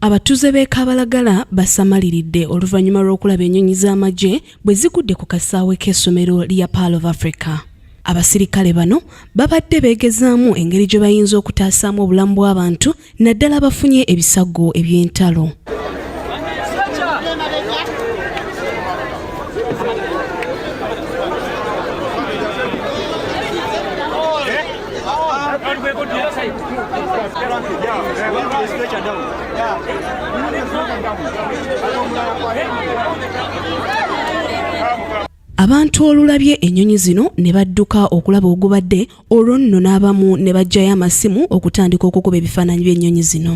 Abatuuze b'e Kabalagala basamaliridde oluvannyuma lw'okulaba ennyonyi z'amagye bwe zigudde ku kasaawe k'essomero lya Pearl of Africa. Abasirikale bano babadde beegezaamu engeri gye bayinza okutaasaamu obulamu bw'abantu naddala abafunye ebisago eby'entalo. Abantu olulabye ennyonyi zino ne badduka okulaba ogubadde, olwo nno n'abamu ne baggyayo amasimu okutandika okukuba ebifaananyi by'ennyonyi zino.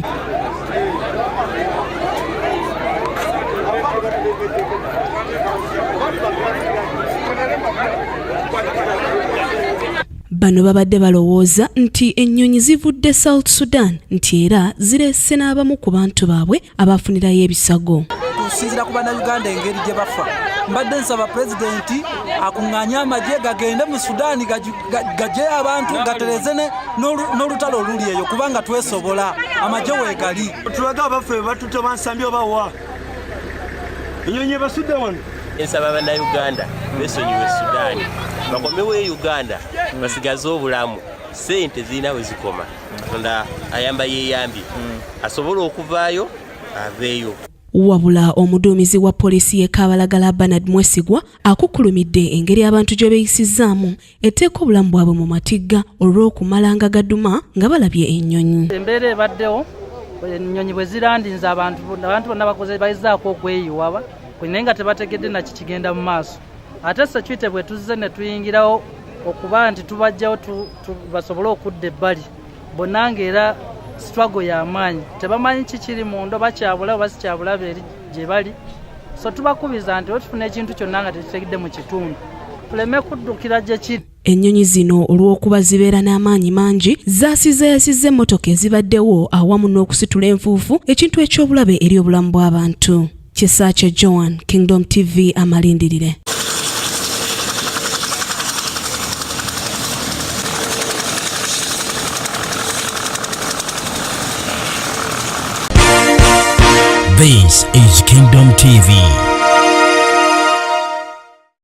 Bano babadde balowooza nti ennyonyi zivudde South Sudan nti era zireese n'abamu ku bantu baabwe abafunirayo ebisago. Tusinzira ku bannayuganda engeri gye bafa. Mbadde nsaba pulezidenti akuŋŋaanye amagye gagende mu Sudaani gagye abantu gatereze n'olutalo oluli eyo kubanga twesobola amagye weegali. Tulaga abaffe batutte bansambye oba wa ennyonyi basudde wano. Ensaba bannayuganda besonyiwe Sudaani bakomewo e Uganda basigaze obulamu, ssente zirina we zikoma. Katonda ayamba yeeyambye asobole okuvaayo aveeyo. Wabula omuduumizi wa poliisi y'e Kabalagala Bernard Mwesigwa akukkulumidde engeri abantu gye beeyisizaamu etteeka obulamu bwabwe mu matigga olw'okumalanga gaduma nga balabye ennyonyi. Embeera ebaddewo ennyonyi bwe zirandinze abantu bonna bakoze bayizaako okweyiwaba naye nga tebategedde na kikigenda mu maaso. Ate security bwe tuzze ne tuyingirawo okuba nti tubajjawo basobole okudda ebbali bonna ng'era struggle y'amaanyi tebamanyi kikiri munda bakyabula oba sikyabula eri gye bali, so tubakubiza nti otufuna ekintu kyonna nga tekitegedde mu kitundu tuleme kuddukira gye kiri. Ennyonyi zino olw'okuba zibeera n'amaanyi mangi zaasizze emmotoka ezibaddewo awamu n'okusitula enfuufu, ekintu eky'obulabe eri obulamu bw'abantu. Kisakye Joan, Kingdom TV amalindirire. This is Kingdom TV.